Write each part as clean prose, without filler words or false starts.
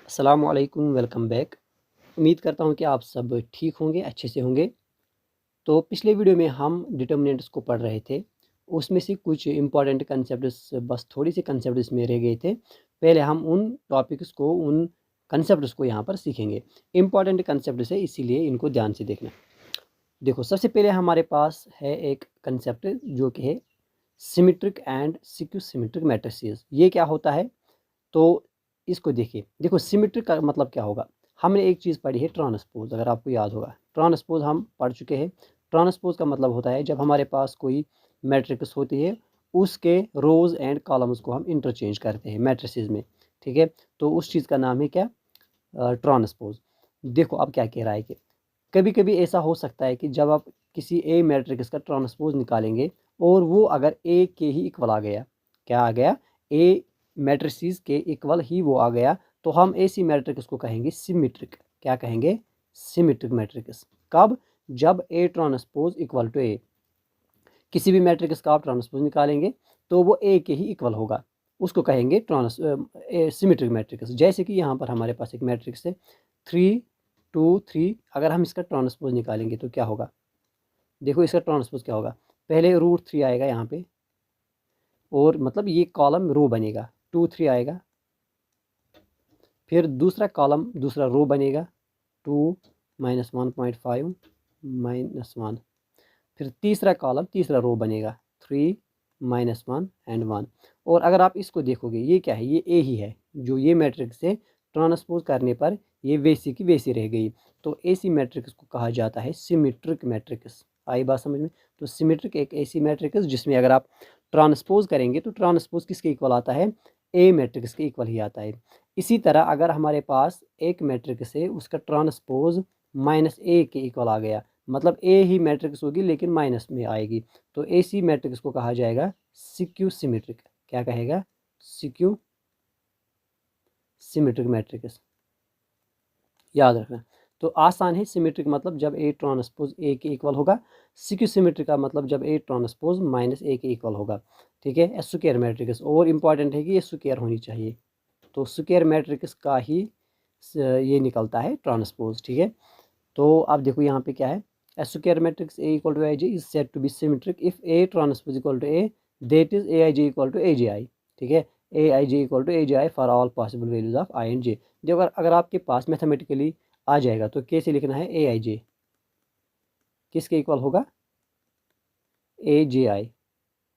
अस्सलामुअलैकुम, welcome back. उम्मीद करता हूँ कि आप सब ठीक होंगे, अच्छे से होंगे। तो पिछले वीडियो में हम डिटर्मिनेंट्स को पढ़ रहे थे। उसमें से कुछ इंपॉर्टेंट कंसेप्ट्स, बस थोड़ी सी कंसेप्ट्स में रह गए थे। पहले हम उन टॉपिक्स को, उन कंसेप्ट्स को यहाँ पर सीखेंगे। इंपॉर्टेंट कंसेप्ट्स है, इसीलिए इनको ध्यान से देखना। देखो, सबसे पहले हमारे पास है एक कंसेप्ट जो कि है सिमेट्रिक एंड सिक्यू सिमेट्रिक मैट्रिसेस। ये क्या होता है? तो इसको देखिए। देखो, सिमेट्रिक का मतलब क्या होगा? हमने एक चीज़ पढ़ी है, ट्रांसपोज। अगर आपको याद होगा, ट्रांसपोज हम पढ़ चुके हैं। ट्रांसपोज का मतलब होता है जब हमारे पास कोई मैट्रिक्स होती है, उसके रोज एंड कॉलम्स को हम इंटरचेंज करते हैं मैट्रिसेस में। ठीक है, तो उस चीज़ का नाम है क्या? ट्रांसपोज। देखो अब क्या कह रहा है कि कभी कभी ऐसा हो सकता है कि जब आप किसी ए मैट्रिक्स का ट्रांसपोज निकालेंगे और वो अगर ए के ही इक्वल आ गया, क्या आ गया? ए मैट्रिसेस के इक्वल ही वो आ गया, तो हम ऐसी मैट्रिक्स को कहेंगे सिमेट्रिक। क्या कहेंगे? Symmetric matrix. कब? जब ए ट्रांसपोज इक्वल टू ए। किसी भी मैट्रिक्स का आप ट्रांसपोज निकालेंगे तो वो ए के ही इक्वल होगा, उसको कहेंगे सिमेट्रिक मैट्रिक्स। जैसे कि यहाँ पर हमारे पास एक मैट्रिक्स है 3 2 3। अगर हम इसका ट्रांसपोज निकालेंगे तो क्या होगा? देखो, इसका ट्रांसपोज क्या होगा? पहले √3 आएगा यहाँ पे, और मतलब ये कॉलम रो बनेगा, 2 3 आएगा। फिर दूसरा कॉलम, दूसरा रो बनेगा 2 -1.5 -1। फिर तीसरा कॉलम, तीसरा रो बनेगा 3 -1 एंड 1। और अगर आप इसको देखोगे, ये क्या है? ये ए ही है। जो ये मैट्रिक्स है, ट्रांसपोज करने पर ये वैसी की वैसी रह गई। तो ऐसी मैट्रिक्स को कहा जाता है सिमेट्रिक मैट्रिक्स। आई बात समझ में? तो सिमेट्रिक एक ऐसी मैट्रिक्स जिसमें अगर आप ट्रांसपोज करेंगे तो ट्रांसपोज किसके इक्वल आता है? ए मैट्रिक्स के इक्वल ही आता है। इसी तरह अगर हमारे पास एक मैट्रिक्स है, उसका ट्रांसपोज -a के इक्वल आ गया, मतलब ए ही मैट्रिक्स होगी लेकिन माइनस में आएगी, तो ऐसी मैट्रिक्स को कहा जाएगा सिक्यू सिमेट्रिक। क्या कहेगा? सिक्यू सिमेट्रिक मैट्रिक्स। याद रखना। तो आसान है। सिमेट्रिक मतलब जब ए ट्रांसपोज ए के इक्वल होगा। सिक्यू सिमेट्रिक का मतलब जब ए ट्रांसपोज -a के इक्वल होगा। ठीक है, स्क्वायर मैट्रिक्स। और इम्पॉर्टेंट है कि ये स्क्वायर होनी चाहिए, तो स्क्वायर मैट्रिक्स का ही ये निकलता है ट्रांसपोज। ठीक है, तो आप देखो यहाँ पे क्या है? Square matrix A equal to I J is said to be symmetric if A transpose equal to A, that is A I J equal to A J I. ठीक है, A I J equal to A J I for all possible values of I and J. देखो, अगर आपके पास mathematically आ जाएगा तो कैसे लिखना है? ए आई जे किसके इक्वल होगा? ए जे आई।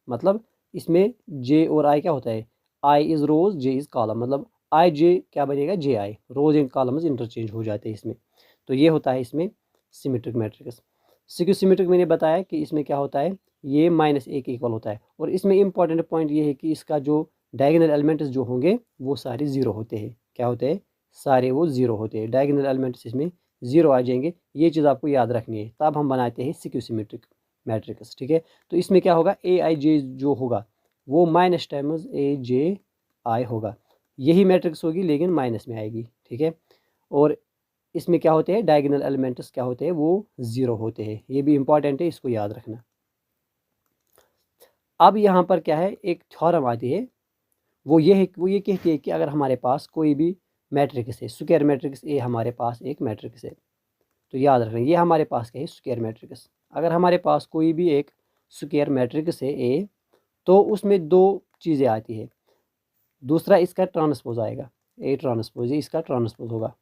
मतलब इसमें जे और आई क्या होता है? I is rows, J is column. मतलब आई जे क्या बनेगा? J I. Rows and columns interchange हो जाते हैं इसमें। तो ये होता है इसमें सिमेट्रिक मैट्रिक्स। सिक्यू सिमेट्रिक मैंने बताया कि इसमें क्या होता है? ये -a के इक्वल होता है। और इसमें इंपॉर्टेंट पॉइंट ये है कि इसका जो डायगोनल एलिमेंट्स जो होंगे वो सारे ज़ीरो होते हैं। क्या होते हैं? सारे वो ज़ीरो होते हैं। डायगोनल एलिमेंट्स इसमें ज़ीरो आ जाएंगे। ये चीज़ आपको याद रखनी है, तब हम बनाते हैं सिक्यू सिमेट्रिक मैट्रिक्स। ठीक है, तो इसमें क्या होगा? ए आई जे जो होगा वो माइनस टाइम्स ए जे आई होगा। यही मैट्रिक्स होगी लेकिन माइनस में आएगी। ठीक है, और इसमें क्या होते हैं? डायगोनल एलिमेंट्स क्या होते हैं? वो ज़ीरो होते हैं। ये भी इंपॉर्टेंट है, इसको याद रखना। अब यहाँ पर क्या है? एक थ्योरम आती है, वो ये है, वो ये कहती है कि अगर हमारे पास कोई भी मैट्रिक्स है, स्क्वायर मैट्रिक्स ए हमारे पास एक मैट्रिक्स है, तो याद रखना ये हमारे पास क्या है? Square matrix. अगर हमारे पास कोई भी एक स्क्वायर मैट्रिक्स है ए, तो उसमें दो चीज़ें आती है। दूसरा इसका ट्रांसपोज आएगा, ए ट्रांसपोज, इसका ट्रांसपोज होगा।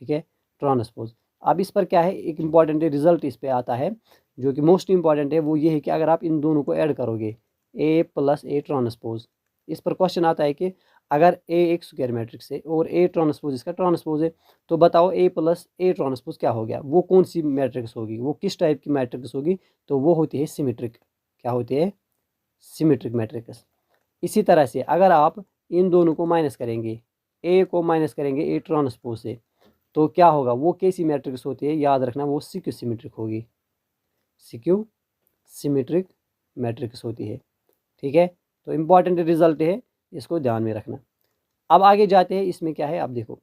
ठीक है, ट्रांसपोज। अब इस पर क्या है? एक इम्पॉर्टेंट रिजल्ट इस पे आता है जो कि मोस्ट इंपॉर्टेंट है। वो ये है कि अगर आप इन दोनों को ऐड करोगे, ए प्लस ए ट्रांसपोज, इस पर क्वेश्चन आता है कि अगर ए एक स्क्वायर मैट्रिक्स है और ए ट्रांसपोज इसका ट्रांसपोज है, तो बताओ ए प्लस ए ट्रांसपोज क्या हो गया? वो कौन सी मैट्रिक्स होगी? वो किस टाइप की मैट्रिक्स होगी? तो वो होती है सिमेट्रिक। क्या होती है? Symmetric matrix. इसी तरह से अगर आप इन दोनों को माइनस करेंगे, ए को माइनस करेंगे ए ट्रांसपोज से, तो क्या होगा? वो कैसी मैट्रिक्स होती है? याद रखना, वो सिक्यू सिमेट्रिक होगी। सिक्यू सिमेट्रिक मैट्रिक्स होती है। ठीक है, तो इम्पॉर्टेंट रिजल्ट है, इसको ध्यान में रखना। अब आगे जाते हैं, इसमें क्या है? अब देखो,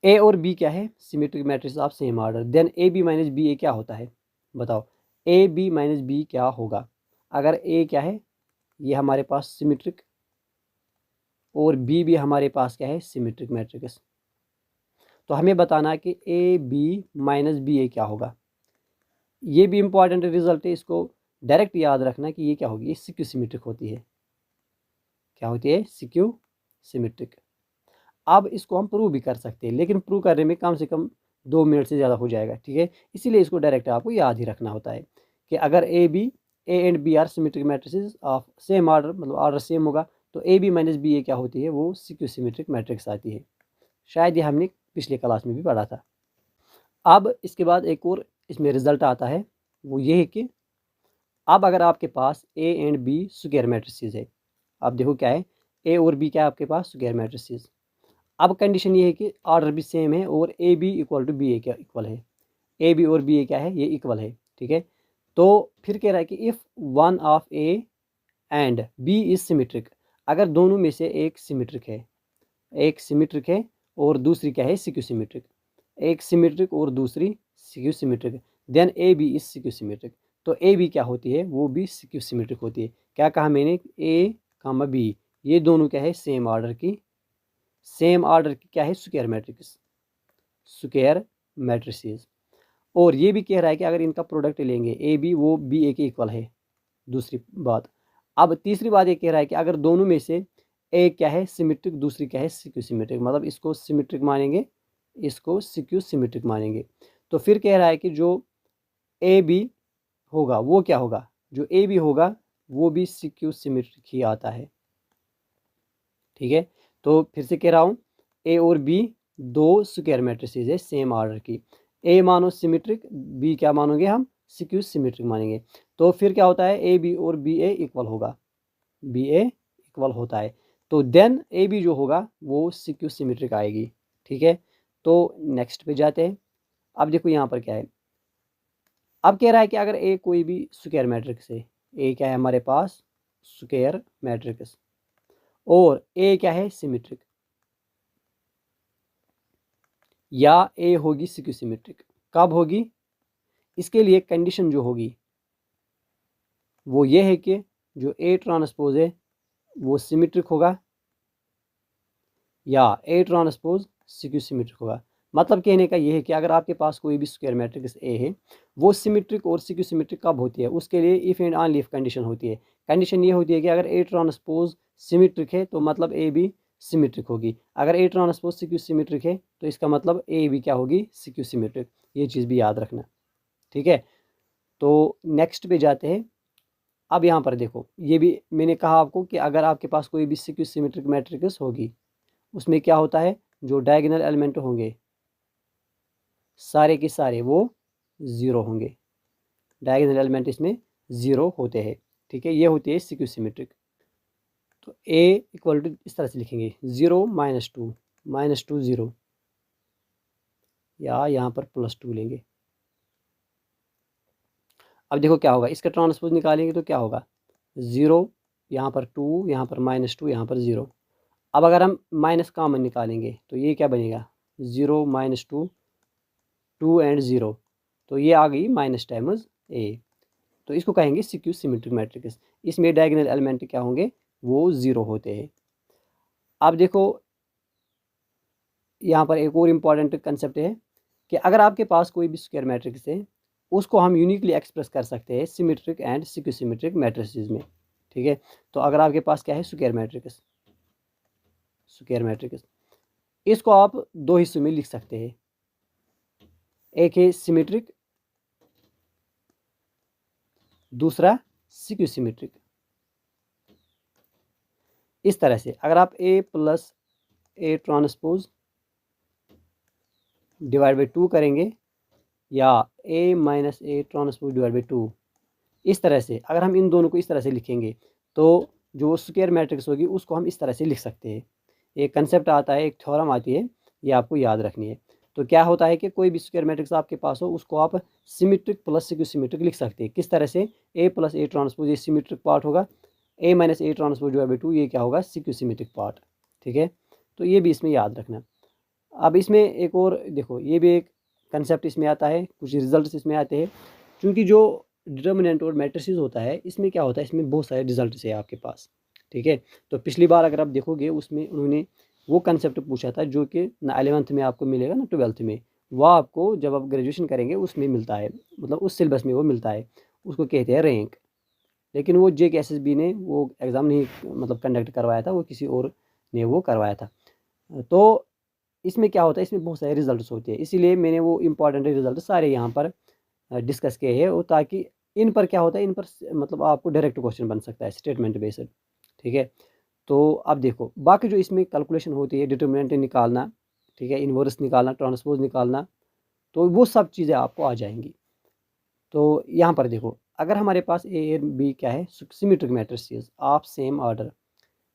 ए और बी क्या है? Symmetric matrix of same order. Then A B minus B A क्या होता है? बताओ, ए बी माइनस बी क्या होगा? अगर ए क्या है? ये हमारे पास सिमेट्रिक और बी भी हमारे पास क्या है, सिमेट्रिक मैट्रिक्स। तो हमें बताना कि A B minus B A क्या होगा। ये भी इंपॉर्टेंट रिजल्ट है, इसको डायरेक्ट याद रखना कि ये क्या होगी, ये सिक्यू सिमेट्रिक होती है। क्या होती है, सिक्यू सिमेट्रिक। अब इसको हम प्रूव भी कर सकते हैं, लेकिन प्रूव करने में कम से कम 2 मिनट से ज़्यादा हो जाएगा, ठीक है। इसीलिए इसको डायरेक्ट आपको याद ही रखना होता है कि अगर A and B are symmetric matrices of same order, मतलब ऑर्डर सेम होगा, तो A B minus B A क्या होती है, वो सिक्यू सिमेट्रिक मैट्रिक्स आती है। शायद ये हमने पिछले क्लास में भी पढ़ा था। अब इसके बाद एक और इसमें रिजल्ट आता है, वो ये है कि अब अगर आपके पास A and B square matrices है, अब देखो क्या है, ए और बी क्या है आपके पास, स्क्वायर मैट्रिसेस। अब कंडीशन ये है कि ऑर्डर भी सेम है और A B equal to B A क्या इक्वल है, ए बी और बी ए क्या है, ये इक्वल है, ठीक है। तो फिर कह रहा है कि if one of A and B is symmetric, अगर दोनों में से एक सिमेट्रिक है, एक सिमेट्रिक है और दूसरी क्या है, सिक्यू सिमेट्रिक, एक सिमेट्रिक और दूसरी skew symmetric, then A B is skew symmetric. तो ए बी क्या होती है, वो भी सिक्यू सिमेट्रिक होती है। क्या कहा मैंने, ए कामा बी, ये दोनों क्या है, सेम ऑर्डर की, सेम ऑर्डर की क्या है, स्क्वायर मैट्रिक्स, स्क्वायर मैट्रिसेस। और ये भी कह रहा है कि अगर इनका प्रोडक्ट लेंगे ए बी, वो बी ए के इक्वल है, दूसरी बात। अब तीसरी बात ये कह रहा है कि अगर दोनों में से एक क्या है, सिमेट्रिक, दूसरी क्या है, सिक्यू सिमेट्रिक, मतलब इसको सिमेट्रिक मानेंगे, इसको सिक्यू सिमेट्रिक मानेंगे। तो फिर कह रहा है कि जो ए बी होगा वो क्या होगा, जो ए बी होगा वो भी सिक्यू सिमेट्रिक ही आता है, ठीक है। तो फिर से कह रहा हूँ, ए और बी दो स्क्वायर मैट्रिसेस है सेम ऑर्डर की, ए मानो सिमेट्रिक, बी क्या मानोगे हम, सिक्यू सिमेट्रिक मानेंगे। तो फिर क्या होता है, ए बी और बी ए इक्वल होगा, बी ए इक्वल होता है, तो देन ए बी जो होगा वो सिक्यू सिमेट्रिक आएगी, ठीक है। तो नेक्स्ट पे जाते हैं। अब देखो यहाँ पर क्या है, अब कह रहा है कि अगर ए कोई भी स्क्वायर मैट्रिक्स है, ए क्या है हमारे पास, स्क्वायर मैट्रिक्स, और ए क्या है, सिमेट्रिक, या ए होगी सिक्यू सिमेट्रिक। कब होगी, इसके लिए कंडीशन जो होगी वो ये है कि जो ए ट्रांसपोज है वो सिमेट्रिक होगा, या ए ट्रांसपोज सिक्यू सिमेट्रिक होगा। मतलब कहने का ये है कि अगर आपके पास कोई भी स्क्वायर मैट्रिक्स ए है, वो सिमेट्रिक और सिक्यू सिमेट्रिक कब होती है, उसके लिए if and only if condition होती है। कंडीशन ये होती है कि अगर ए ट्रांसपोज सिमेट्रिक है तो मतलब ए भी सिमेट्रिक होगी, अगर ए ट्रांसपोज सिक्यू सिमेट्रिक है तो इसका मतलब ए भी क्या होगी, सिक्यू सिमेट्रिक। ये चीज़ भी याद रखना, ठीक है। तो नेक्स्ट पे जाते हैं। अब यहाँ पर देखो, ये भी मैंने कहा आपको कि अगर आपके पास कोई भी सिक्यू सिमेट्रिक मैट्रिक्स होगी, उसमें क्या होता है, जो डायगोनल एलिमेंट होंगे सारे के सारे वो ज़ीरो होंगे, डायगोनल एलिमेंट इसमें ज़ीरो होते हैं, ठीक है। ये होती है सिक्यू सिमेट्रिक। तो ए इक्वल टू इस तरह से लिखेंगे, 0 -2 0, या यहाँ पर +2 लेंगे। अब देखो क्या होगा, इसका ट्रांसपोज निकालेंगे तो क्या होगा, 0, यहाँ पर 2, यहाँ पर -2, यहाँ पर 0। अब अगर हम माइनस कॉमन निकालेंगे तो ये क्या बनेगा, 0 -2, 2 एंड 0, तो ये आ गई माइनस टाइम्स ए। तो इसको कहेंगे सिक्यू सिमेट्रिक मैट्रिक्स। इसमें डायगोनल एलिमेंट क्या होंगे, वो 0 होते हैं। अब देखो यहाँ पर एक और इम्पॉर्टेंट कंसेप्ट है कि अगर आपके पास कोई भी स्क्वायर मैट्रिक्स है, उसको हम यूनिकली एक्सप्रेस कर सकते हैं सिमेट्रिक एंड सिक्यू सिमेट्रिक मैट्रिसेस में, ठीक है। तो अगर आपके पास क्या है, स्क्वायर मैट्रिक्स, स्क्वायर मैट्रिक्स, इसको आप दो हिस्सों में लिख सकते हैं, एक है सिमेट्रिक, दूसरा सिक्यू सिमेट्रिक। इस तरह से अगर आप a plus A transpose divide by 2 करेंगे, या a minus A transpose divide by 2, इस तरह से अगर हम इन दोनों को इस तरह से लिखेंगे तो जो स्क्वायर मैट्रिक्स होगी उसको हम इस तरह से लिख सकते हैं। एक कंसेप्ट आता है, एक थ्योरम आती है, ये आपको याद रखनी है। तो क्या होता है कि कोई भी स्क्वायर मैट्रिक्स आपके पास हो उसको आप सिमेट्रिक प्लस सिक्यू सिमेट्रिक लिख सकते हैं। किस तरह से, a प्लस ए ट्रांसपोज ये सिमेट्रिक पार्ट होगा, a minus A transpose divide by 2 ये क्या होगा, सिक्यू सिमेट्रिक पार्ट, ठीक है। तो ये भी इसमें याद रखना। अब इसमें एक और देखो, ये भी एक कंसेप्ट इसमें आता है, कुछ रिजल्ट्स इसमें आते हैं। क्योंकि जो डिटर्मिनेंट और मैट्रिसेस होता है, इसमें क्या होता है, इसमें बहुत सारे रिजल्ट्स है आपके पास, ठीक है। तो पिछली बार अगर आप देखोगे उसमें उन्होंने वो कंसेप्ट पूछा था जो कि ना 11th में आपको मिलेगा ना 12th में, वो आपको जब आप ग्रेजुएशन करेंगे उसमें मिलता है, मतलब उस सिलेबस में वो मिलता है, उसको कहते हैं रैंक। लेकिन वो JKSSB ने वो एग्ज़ाम नहीं मतलब कंडक्ट करवाया था, वो किसी और ने वो करवाया था। तो इसमें क्या होता है, इसमें बहुत सारे रिजल्ट्स होते हैं, इसीलिए मैंने वो इंपॉर्टेंट रिजल्ट सारे यहाँ पर डिस्कस किए हैं, और ताकि इन पर क्या होता है, इन पर मतलब आपको डायरेक्ट क्वेश्चन बन सकता है स्टेटमेंट बेस्ड। ठीक है। तो अब देखो बाकी जो इसमें कैलकुलेशन होती है, डिटर्मिनेंट निकालना, ठीक है, इन्वर्स निकालना, ट्रांसपोज निकालना, तो वो सब चीज़ें आपको आ जाएंगी। तो यहाँ पर देखो अगर हमारे पास ए एंड बी क्या है, symmetric matrices of same order,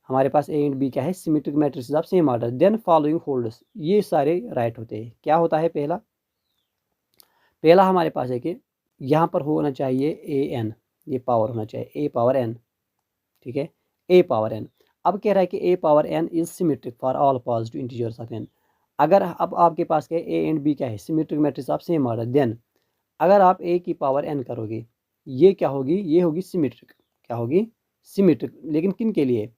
हमारे पास ए एंड बी क्या है, symmetric matrices of same order, then following holds, ये सारे राइट होते हैं। क्या होता है, पहला पहला हमारे पास है कि यहाँ पर होना चाहिए ए एन, ये पावर होना चाहिए ए पावर एन, ठीक है, ए पावर एन। अब कह रहा है कि A power N is symmetric for all positive integers of N. अगर अब आपके पास क्या है, ए एंड बी क्या है, symmetric matrix of same order, then अगर आप ए की पावर एन करोगे, ये क्या होगी, ये होगी सिमेट्रिक। क्या होगी, सिमेट्रिक, लेकिन किन के लिए,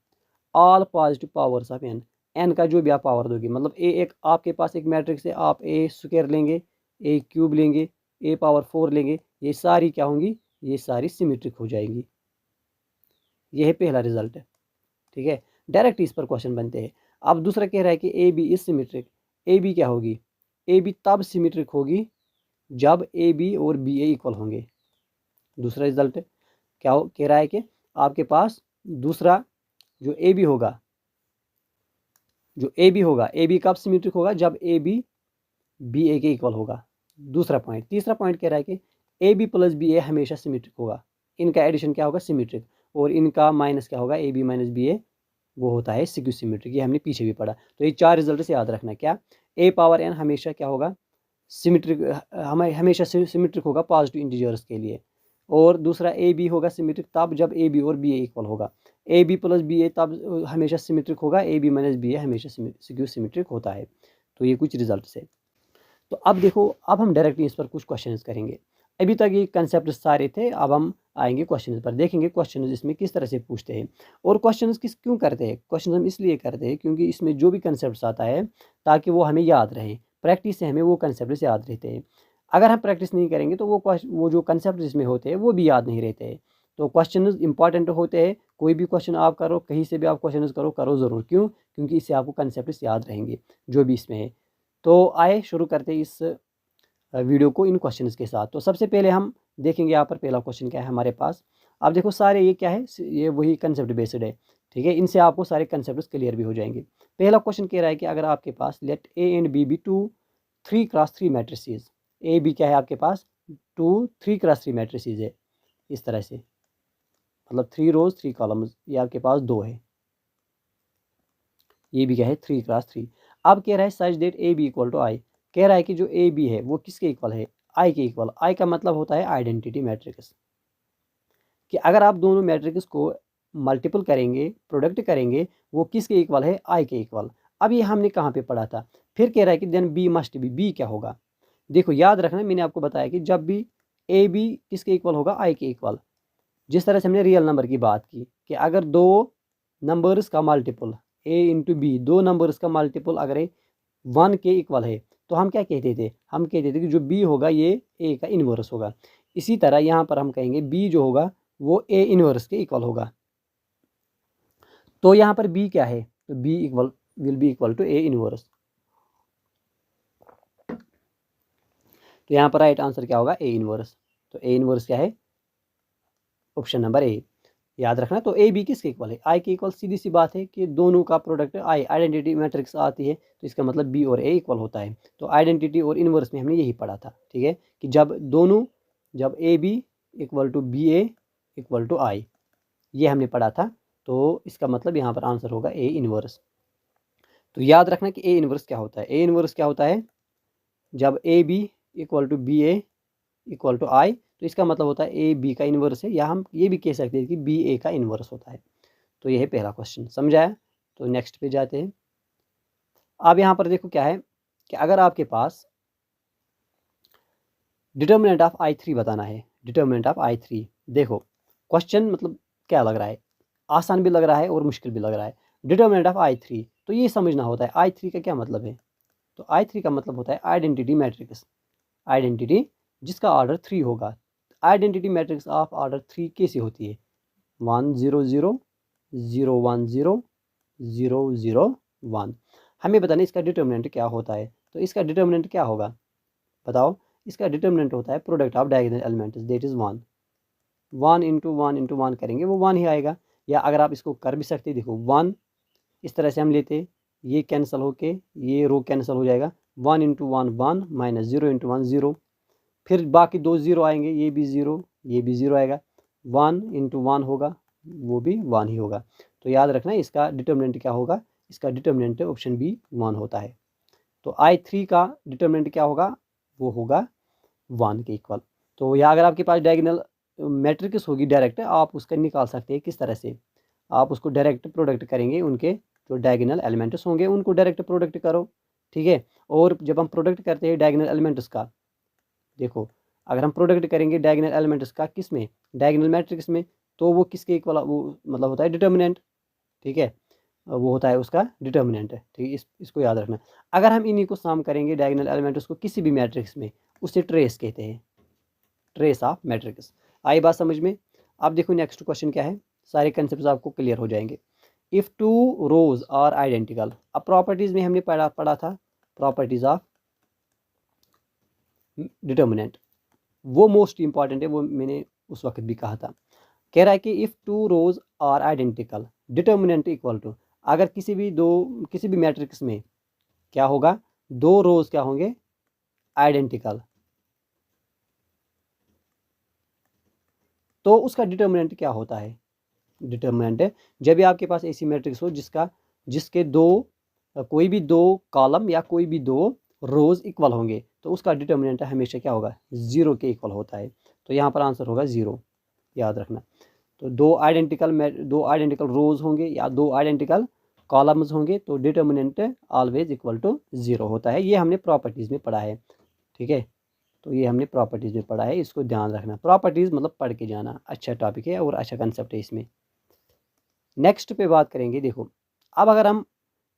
all positive powers of n, n का जो भी आप पावर दोगे, मतलब ए एक आपके पास एक मैट्रिक्स है, आप ए स्क्वायर लेंगे, ए क्यूब लेंगे, ए पावर 4 लेंगे, ये सारी क्या होंगी, ये सारी सिमेट्रिक हो जाएंगी। ये है पहला रिजल्ट, ठीक है। डायरेक्ट इस पर क्वेश्चन बनते हैं। अब दूसरा कह रहा है कि A B is symmetric, A B क्या होगी, ए बी तब सिमेट्रिक होगी जब ए बी और बी ए इक्वल होंगे। दूसरा रिजल्ट क्या हो, कह रहा है कि आपके पास दूसरा जो ए बी होगा, जो ए बी होगा, ए बी कब सिमेट्रिक होगा, जब ए बी बी ए के इक्वल होगा। दूसरा पॉइंट। तीसरा पॉइंट कह रहा है कि ए बी प्लस बी ए हमेशा सिमेट्रिक होगा, इनका एडिशन क्या होगा, सिमेट्रिक, और इनका माइनस क्या होगा, ए बी माइनस बी ए, वो होता है सिक्यू सिमेट्रिक। ये हमने पीछे भी पढ़ा। तो ये चार रिजल्ट से याद रखना, क्या, ए पावर एन हमेशा क्या होगा, सिमेट्रिक, हमें हमेशा सिमेट्रिक होगा पॉजिटिव इंटीजर्स के लिए, और दूसरा ए बी होगा सिमेट्रिक तब जब ए बी और बी ए इक्वल होगा, ए बी प्लस बी ए तब हमेशा सिमेट्रिक होगा, ए बी माइनस बी ए हमेशा सिक्यू सिमेट्रिक होता है। तो ये कुछ रिजल्ट है। तो अब देखो, अब हम डायरेक्टली इस पर कुछ क्वेश्चंस करेंगे। अभी तक ये कंसेप्ट सारे थे, अब हम आएंगे क्वेश्चंस पर, देखेंगे क्वेश्चंस इसमें किस तरह से पूछते हैं, और क्वेश्चंस किस क्यों करते हैं, क्वेश्चंस हम इसलिए करते हैं क्योंकि इसमें जो भी कंसेप्ट आता है ताकि वो हमें याद रहे, प्रैक्टिस से हमें वो कंसेप्ट याद रहते हैं। अगर हम प्रैक्टिस नहीं करेंगे तो वो जो कंसेप्ट इसमें होते हैं वो भी याद नहीं रहते हैं। तो क्वेश्चन इंपॉर्टेंट होते हैं, कोई भी क्वेश्चन आप करो, कहीं से भी आप क्वेश्चन करो, करो ज़रूर, क्यों, क्योंकि इससे आपको कंसेप्ट याद रहेंगे जो भी इसमें है। तो आए शुरू करते हैं इस वीडियो को इन क्वेश्चंस के साथ। तो सबसे पहले हम देखेंगे यहाँ पर पहला क्वेश्चन क्या है हमारे पास। आप देखो सारे ये क्या है, ये वही कंसेप्ट बेस्ड है, ठीक है, इनसे आपको सारे कंसेप्ट क्लियर भी हो जाएंगे। पहला क्वेश्चन कह रहा है कि अगर आपके पास let A and B be two 3x3 matrices, A B क्या है आपके पास, 3x3 मैट्रिसेस है, इस तरह से, मतलब 3 रोज 3 कॉलम्स, ये आपके पास 2 है, ये भी क्या है 3x3। अब कह रहा है such that A B equal to I, कह रहा है कि जो ए बी है वो किसके इक्वल है, आई के इक्वल। आई का मतलब होता है आइडेंटिटी मैट्रिक्स, कि अगर आप दोनों मैट्रिक्स को मल्टीपल करेंगे, प्रोडक्ट करेंगे, वो किसके इक्वल है, आई के इक्वल। अब ये हमने कहाँ पे पढ़ा था। फिर कह रहा है कि then B must be, B क्या होगा, देखो याद रखना मैंने आपको बताया कि जब भी ए बी किसके इक्वल होगा, आई के इक्वल, जिस तरह से हमने रियल नंबर की बात की कि अगर दो नंबर्स का मल्टीपल ए इंटू बी, दो नंबर्स का मल्टीपल अगर 1 के इक्वल है, तो हम क्या कहते थे, हम कहते थे कि जो बी होगा ये ए का इन्वर्स होगा। इसी तरह यहाँ पर हम कहेंगे बी जो होगा वो ए इन्वर्स के इक्वल होगा। तो यहाँ पर बी क्या है, तो B equal will be equal to A inverse. तो यहाँ पर राइट आंसर क्या होगा, ए इन्वर्स। तो ए इन्वर्स क्या है, ऑप्शन नंबर ए, याद रखना। तो ए बी किसके इक्वल है, आई के इक्वल, सीधी सी बात है कि दोनों का प्रोडक्ट आई, आइडेंटिटी मैट्रिक्स आती है तो इसका मतलब बी और ए इक्वल होता है। तो आइडेंटिटी और इनवर्स में हमने यही पढ़ा था, ठीक है, कि जब A B equal to B A equal to I, ये हमने पढ़ा था। तो इसका मतलब यहाँ पर आंसर होगा ए इनवर्स। तो याद रखना कि ए इनवर्स क्या होता है, ए इनवर्स क्या होता है, जब A B equal to B A equal to I, तो इसका मतलब होता है ए बी का इन्वर्स है, या हम ये भी कह सकते हैं कि बी ए का इन्वर्स होता है। तो ये है पहला क्वेश्चन, समझाया। तो नेक्स्ट पे जाते हैं। अब यहाँ पर देखो क्या है कि अगर आपके पास डिटर्मिनेंट ऑफ आई थ्री बताना है, डिटर्मिनेंट ऑफ आई थ्री, देखो क्वेश्चन मतलब क्या लग रहा है, आसान भी लग रहा है और मुश्किल भी लग रहा है। डिटर्मिनेंट ऑफ I3, तो ये समझना होता है I3 का क्या मतलब है। तो I3 का मतलब होता है आइडेंटिटी मैट्रिक्स, आइडेंटिटी जिसका ऑर्डर 3 होगा। आइडेंटिटी मैट्रिक्स ऑफ ऑर्डर 3 कैसी होती है, 1 0 0 0 1 0 0 0 1। हमें बताना इसका डिटर्मिनेंट क्या होता है। तो इसका डिटर्मिनेंट क्या होगा बताओ। इसका डिटर्मिनेंट होता है product of diagonal elements, that is 1। 1 into 1 into 1 करेंगे वो 1 ही आएगा। या अगर आप इसको कर भी सकते, देखो 1 इस तरह से हम लेते, ये कैंसिल होके ये रो कैंसिल हो जाएगा। 1 इंटू 1 1 माइनस 0 इंटू 1 0, फिर बाकी 2 0 आएंगे, ये भी 0 ये भी 0 आएगा। 1 इंटू 1 होगा वो भी 1 ही होगा। तो याद रखना इसका डिटर्मिनेंट क्या होगा, इसका डिटर्मिनेंट ऑप्शन बी 1 होता है। तो I3 का डिटर्मिनेंट क्या होगा, वो होगा 1 के इक्वल। तो या अगर आपके पास डायगोनल मैट्रिक्स होगी डायरेक्ट, आप उसका निकाल सकते हैं किस तरह से। आप उसको डायरेक्ट प्रोडक्ट करेंगे, उनके जो डायगोनल एलिमेंट्स होंगे उनको डायरेक्ट प्रोडक्ट करो, ठीक है। और जब हम प्रोडक्ट करते हैं डायगोनल एलिमेंट्स का, देखो अगर हम प्रोडक्ट करेंगे डायगोनल एलिमेंट्स का किस में, डायगोनल मैट्रिक्स में, तो वो किसके इक्वल, वो मतलब होता है डिटर्मिनेंट, ठीक है। वो होता है उसका डिटर्मिनेंट है, ठीक है। इसको याद रखना। अगर हम इन्हीं को सम करेंगे डायगोनल एलिमेंट्स को किसी भी मैट्रिक्स में, उसे ट्रेस कहते हैं, ट्रेस ऑफ मैट्रिक्स। आई बात समझ में। अब देखो नेक्स्ट क्वेश्चन क्या है, सारे कंसेप्ट आपको क्लियर हो जाएंगे। If two rows are identical, अब प्रॉपर्टीज में हमने पढ़ा था प्रॉपर्टीज ऑफ डिटर्मिनेंट, वो मोस्ट इंपॉर्टेंट है, वो मैंने उस वक्त भी कहा था। कह रहा है कि if two rows are identical determinant equal to, अगर किसी भी मैट्रिक्स में क्या होगा, दो रोज क्या होंगे आइडेंटिकल, तो उसका डिटर्मिनेंट क्या होता है। डिटर्मिनेंट जब भी आपके पास ऐसी मैट्रिक्स हो जिसके कोई भी दो कॉलम या कोई भी दो रोज इक्वल होंगे, तो उसका डिटर्मिनेंट हमेशा क्या होगा, 0 के इक्वल होता है। तो यहाँ पर आंसर होगा 0, याद रखना। तो दो आइडेंटिकल रोज होंगे या दो आइडेंटिकल कॉलम्स होंगे, तो डिटर्मिनेंट ऑलवेज इक्वल टू 0 होता है। ये हमने प्रॉपर्टीज़ में पढ़ा है, ठीक है। तो ये हमने प्रॉपर्टीज़ में पढ़ा है, इसको ध्यान रखना। प्रॉपर्टीज़ मतलब पढ़ के जाना, अच्छा टॉपिक है और अच्छा कंसेप्ट है इसमें। नेक्स्ट पे बात करेंगे, देखो अब अगर हम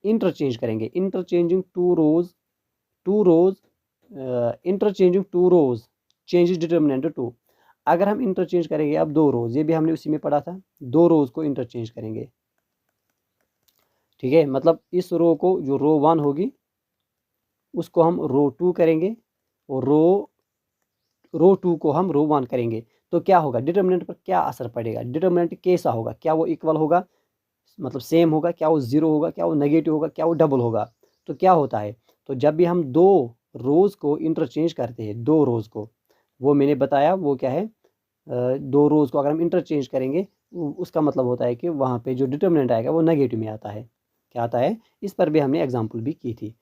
इंटरचेंज करेंगे, interchanging two rows interchanging two rows changes determinant to. अगर हम इंटरचेंज करेंगे अब दो रोज, ये भी हमने उसी में पढ़ा था, दो रोज को इंटरचेंज करेंगे, ठीक है। मतलब इस रो को, जो रो 1 होगी उसको हम रो 2 करेंगे और रो 2 को हम रो 1 करेंगे, तो क्या होगा, डिटर्मिनेंट पर क्या असर पड़ेगा, डिटर्मिनेंट कैसा होगा, क्या वो इक्वल होगा, मतलब सेम होगा, क्या वो 0 होगा, क्या वो नेगेटिव होगा, क्या वो डबल होगा। तो क्या होता है, तो जब भी हम दो रोज़ को इंटरचेंज करते हैं, दो रोज़ को, वो मैंने बताया वो क्या है, दो रोज़ को अगर हम इंटरचेंज करेंगे उसका मतलब होता है कि वहाँ पे जो डिटर्मिनेंट आएगा वो नेगेटिव में आता है। क्या आता है, इस पर भी हमने एग्जाम्पल भी की थी।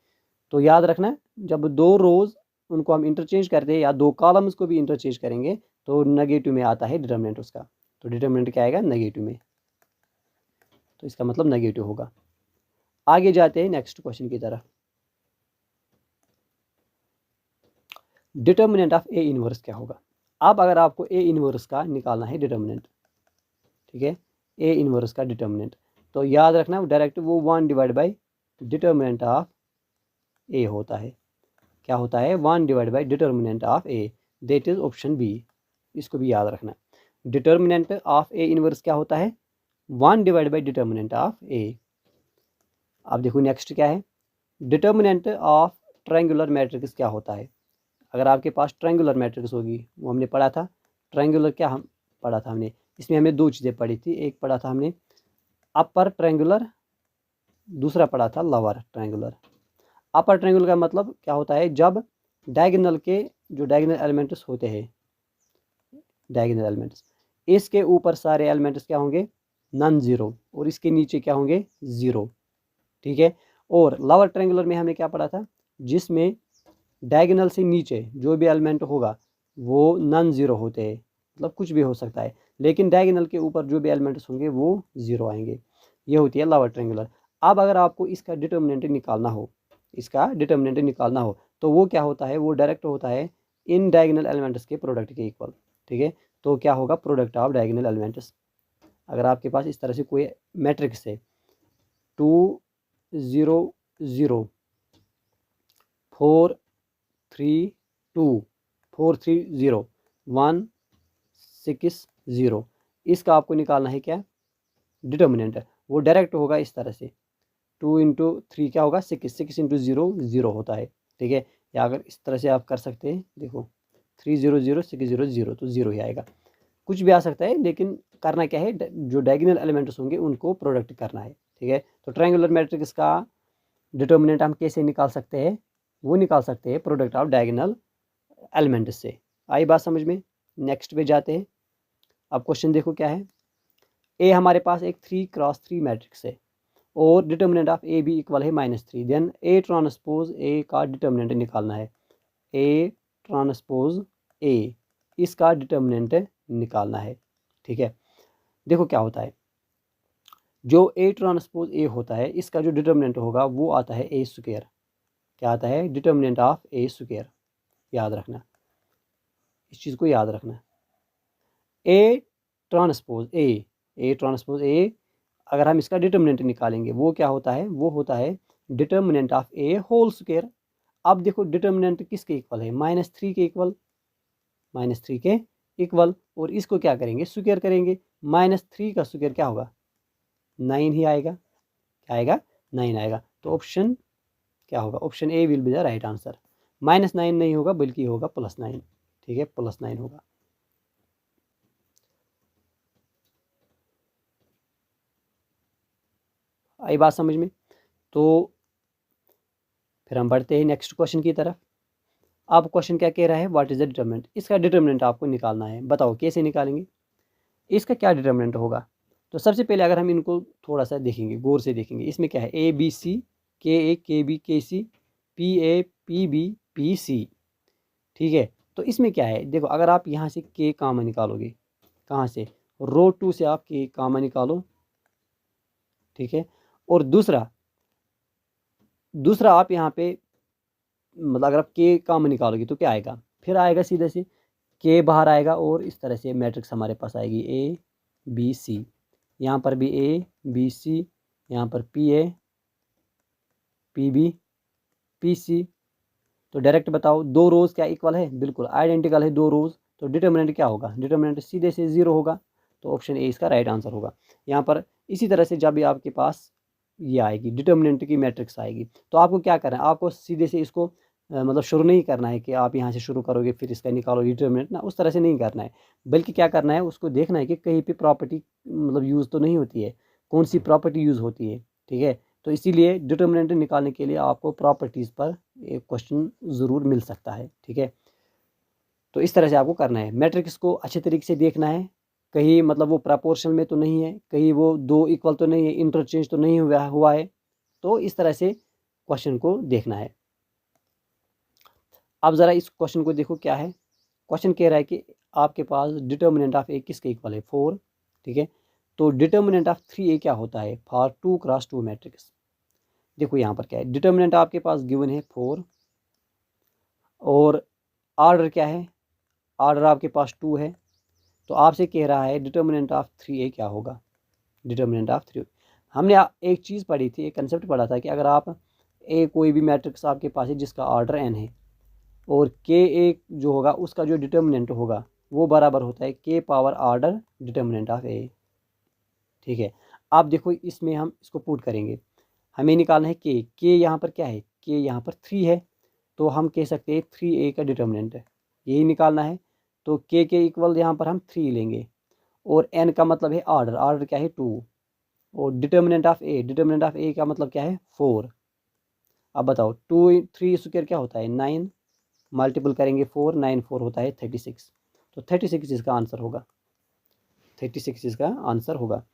तो याद रखना, जब दो रोज़ उनको हम इंटरचेंज करते हैं या दो कॉलम्स को भी इंटरचेंज करेंगे तो नेगेटिव में आता है डिटर्मिनेंट उसका। तो डिटर्मिनेंट क्या आएगा, नेगेटिव में, तो इसका मतलब नेगेटिव होगा। आगे जाते हैं नेक्स्ट क्वेश्चन की तरफ। डिटर्मिनेंट ऑफ ए इनवर्स क्या होगा। अब अगर आपको ए इनवर्स का निकालना है डिटर्मिनेंट, ठीक है, ए इनवर्स का डिटर्मिनेंट, तो याद रखना डायरेक्ट वो 1 divide by determinant of A होता है। क्या होता है, 1 divide by determinant of A, that is option B. इसको भी याद रखना। डिटर्मिनेंट ऑफ ए इनवर्स क्या होता है, 1 डिवाइड बाई डिटर्मिनेंट ऑफ ए। अब देखो नेक्स्ट क्या है, डिटर्मिनेंट ऑफ ट्रायंगुलर मैट्रिक्स क्या होता है। अगर आपके पास ट्रायंगुलर मैट्रिक्स होगी, वो हमने पढ़ा था ट्रायंगुलर, क्या हम पढ़ा था हमने, इसमें हमने दो चीज़ें पढ़ी थी। एक पढ़ा था हमने अपर ट्रायंगुलर, दूसरा पढ़ा था लोअर ट्रायंगुलर। अपर ट्रायंगुलर का मतलब क्या होता है, जब डायगोनल के जो डायगोनल एलिमेंट्स होते हैं, डायगोनल एलिमेंट्स, इसके ऊपर सारे एलिमेंट्स क्या होंगे, नॉन जीरो, और इसके नीचे क्या होंगे, ज़ीरो, ठीक है। और लोअर ट्रायंगुलर में हमने क्या पढ़ा था, जिसमें डायगोनल से नीचे जो भी एलिमेंट होगा वो नॉन ज़ीरो होते हैं, मतलब कुछ भी हो सकता है, लेकिन डायगोनल के ऊपर जो भी एलिमेंट्स होंगे वो ज़ीरो आएंगे। ये होती है लोअर ट्रायंगुलर। अब अगर आपको इसका डिटर्मिनेंट निकालना हो, तो वो क्या होता है, वो डायरेक्ट होता है इन डायगोनल एलिमेंट्स के प्रोडक्ट के इक्वल, ठीक है। तो क्या होगा, प्रोडक्ट ऑफ डायगोनल एलिमेंट्स। अगर आपके पास इस तरह से कोई मैट्रिक्स है 2 0 0 4 3 2 4 3 0 1 6 0, इसका आपको निकालना है क्या, डिटर्मिनेंट। वो डायरेक्ट होगा इस तरह से 2 इंटू 3 क्या होगा 6, 6 इंटू 0 0 होता है, ठीक है। या अगर इस तरह से आप कर सकते हैं, देखो 3 0 0 6 0 0 तो 0 ही आएगा। कुछ भी आ सकता है, लेकिन करना क्या है, जो डायगोनल एलिमेंट्स होंगे उनको प्रोडक्ट करना है, ठीक है। तो ट्रायंगुलर मैट्रिक्स का डिटर्मिनेंट हम कैसे निकाल सकते हैं, वो निकाल सकते हैं प्रोडक्ट ऑफ डायगोनल एलिमेंट्स से। आई बात समझ में। नेक्स्ट पे जाते हैं। अब क्वेश्चन देखो क्या है। ए हमारे पास एक 3x3 मैट्रिक्स है और डिटर्मिनेंट ऑफ ए भी इक्वल है -3। देन ए ट्रांसपोज ए का डिटर्मिनेंट निकालना है। ए ट्रांसपोज ए, इसका डिटर्मिनेंट निकालना है, ठीक है। देखो क्या होता है, जो ए ट्रांसपोज ए होता है इसका जो डिटर्मिनेंट होगा वो आता है ए स्क्वायर। क्या आता है, डिटर्मिनेंट ऑफ ए स्क्वायर। याद रखना, इस चीज़ को याद रखना। ए ट्रांसपोज ए, अगर हम इसका डिटर्मिनेंट निकालेंगे वो क्या होता है, वो होता है determinant of A whole square. अब देखो डिटर्मिनेंट किसके इक्वल है, -3 के इक्वल, -3 के इक्वल। और इसको क्या करेंगे, स्क्वायर करेंगे। -3 का स्क्वायर क्या होगा, 9 ही आएगा। क्या आएगा, 9 आएगा। तो ऑप्शन क्या होगा, option A will be the right answer. -9 नहीं होगा बल्कि होगा +9, ठीक है, +9 होगा। आई बात समझ में। तो फिर हम बढ़ते हैं नेक्स्ट क्वेश्चन की तरफ। अब क्वेश्चन क्या कह रहा है, व्हाट इज द डिटर्मिनेंट। इसका डिटर्मिनेंट आपको निकालना है। बताओ कैसे निकालेंगे, इसका क्या डिटर्मिनेंट होगा। तो सबसे पहले अगर हम इनको थोड़ा सा देखेंगे, गौर से देखेंगे, इसमें क्या है, ए बी सी, के के बी के सी, पी बी पी सी, ठीक है। तो इसमें क्या है, देखो अगर आप यहाँ से के कामा निकालोगे, कहाँ से, रो 2 से आप के कामा निकालो, ठीक है। और दूसरा आप यहाँ पे मतलब अगर आप के कामा निकालोगे तो क्या आएगा, फिर आएगा सीधे से के बाहर आएगा और इस तरह से मैट्रिक्स हमारे पास आएगी ए बी सी। यहाँ पर भी ए बी सी, यहाँ पर P A P B P C. तो डायरेक्ट बताओ, दो रोज़ क्या इक्वल है, बिल्कुल आइडेंटिकल है दो रोज़। तो डिटर्मिनेंट क्या होगा, डिटर्मिनेंट सीधे से 0 होगा। तो ऑप्शन ए इसका राइट आंसर होगा। यहाँ पर इसी तरह से जब भी आपके पास ये आएगी डिटर्मिनेंट की मैट्रिक्स आएगी, तो आपको क्या करना है, आपको सीधे से इसको मतलब शुरू नहीं करना है कि आप यहाँ से शुरू करोगे फिर इसका निकालो डिटर्मिनेंट ना, उस तरह से नहीं करना है। बल्कि क्या करना है, उसको देखना है कि कहीं पे प्रॉपर्टी मतलब यूज़ तो नहीं होती है, कौन सी प्रॉपर्टी यूज़ होती है, ठीक है। तो इसीलिए डिटर्मिनेंट निकालने के लिए आपको प्रॉपर्टीज़ पर एक क्वेश्चन ज़रूर मिल सकता है, ठीक है। तो इस तरह से आपको करना है, मैट्रिक्स को अच्छे तरीके से देखना है, कहीं मतलब वो प्रपोर्शन में तो नहीं है, कहीं वो दो इक्वल तो नहीं है, इंटरचेंज तो नहीं हुआ है। तो इस तरह से क्वेश्चन को देखना है। अब ज़रा इस क्वेश्चन को देखो क्या है। क्वेश्चन कह रहा है कि आपके पास डिटर्मिनेंट ऑफ ए किसके इक्वल है, 4, ठीक है। तो डिटर्मिनेंट ऑफ 3a क्या होता है, फॉर 2x2 मैट्रिक्स। देखो यहाँ पर क्या है, डिटर्मिनेंट आपके पास गिवन है 4 और ऑर्डर क्या है, ऑर्डर आपके पास 2 है। तो आपसे कह रहा है डिटर्मिनेंट ऑफ 3a क्या होगा, डिटर्मिनेंट ऑफ 3। हमने एक चीज़ पढ़ी थी, एक कंसेप्ट पढ़ा था कि अगर आप कोई भी मैट्रिक्स आपके पास है जिसका ऑर्डर n है और के एक जो होगा उसका जो डिटर्मिनेंट होगा वो बराबर होता है के पावर ऑर्डर डिटर्मिनेंट ऑफ ए, ठीक है। अब देखो इसमें हम इसको पुट करेंगे, हमें निकालना है के यहाँ पर क्या है, के यहाँ पर 3 है। तो हम कह सकते हैं 3a का डिटर्मिनेंट है, यही निकालना है। तो के इक्वल यहाँ पर हम 3 लेंगे और n का मतलब है ऑर्डर, ऑर्डर क्या है 2। और डिटर्मिनेंट ऑफ ए का मतलब क्या है 4। अब बताओ 2 3 स्क्वायर क्या होता है 9, मल्टीपल करेंगे 4, 9 4 होता है 36। तो 36 इसका आंसर होगा, 36 इसका आंसर होगा।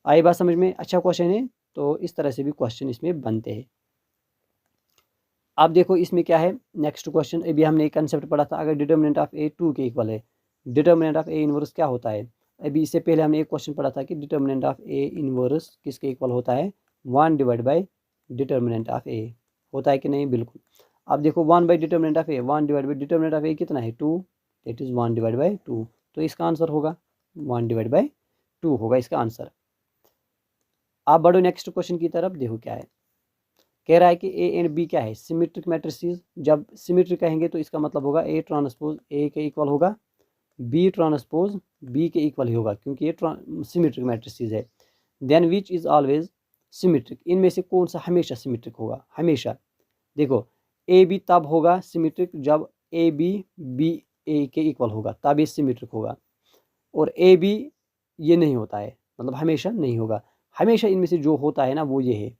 आई बात समझ में, अच्छा क्वेश्चन है। तो इस तरह से भी क्वेश्चन इसमें बनते हैं। अब देखो इसमें क्या है, नेक्स्ट क्वेश्चन, अभी हमने एक कंसेप्ट पढ़ा था, अगर डिटर्मिनेंट ऑफ ए 2 के इक्वल है, डिटर्मिनेंट ऑफ ए इनवर्स क्या होता है। अभी इससे पहले हमने एक क्वेश्चन पढ़ा था कि डिटर्मिनेंट ऑफ ए इनवर्स किसके इक्वल होता है, 1 divide by determinant of A होता है कि नहीं, बिल्कुल। अब देखो 1 by determinant of A, 1 divide by determinant of A कितना है 2, दैट इज़ 1 डिवाइड बाई 2। तो इसका आंसर होगा 1 डिवाइड बाई 2 होगा इसका आंसर। आप बढ़ो नेक्स्ट क्वेश्चन की तरफ, देखो क्या है। कह रहा है कि ए एंड बी क्या है, सिमेट्रिक मैट्रिसेस। जब सिमेट्रिक कहेंगे तो इसका मतलब होगा ए ट्रांसपोज ए के इक्वल होगा, बी ट्रांसपोज बी के इक्वल ही होगा, क्योंकि ये सिमेट्रिक मैट्रिसेस है। Then which is always symmetric, इनमें से कौन सा हमेशा सिमेट्रिक होगा, हमेशा। देखो ए बी तब होगा सिमेट्रिक जब ए बी ए के इक्वल होगा, तब ये सिमेट्रिक होगा। और ए बी ये नहीं होता है, मतलब हमेशा नहीं होगा। हमेशा इनमें से जो होता है ना वो ये है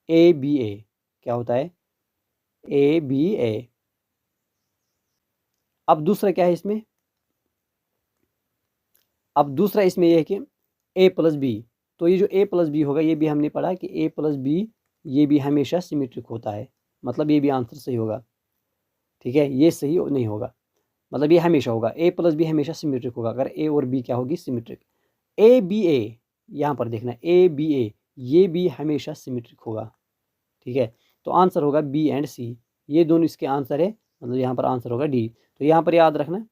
ए बी ए, क्या होता है ए बी ए। अब दूसरा क्या है इसमें, अब दूसरा इसमें यह है कि ए प्लस बी, तो ये जो ए प्लस बी होगा ये भी हमने पढ़ा कि ए प्लस बी ये भी हमेशा सिमेट्रिक होता है, मतलब ये भी आंसर सही होगा। ठीक है, ये सही नहीं होगा, मतलब ये हमेशा होगा, ए प्लस बी हमेशा सिमेट्रिक होगा अगर ए और बी क्या होगी सिमेट्रिक। ए बी ए, यहाँ पर देखना ए बी ए ये भी हमेशा सिमेट्रिक होगा। ठीक है, तो आंसर होगा बी एंड सी, ये दोनों इसके आंसर है, मतलब यहाँ पर आंसर होगा डी। तो यहाँ पर याद रखना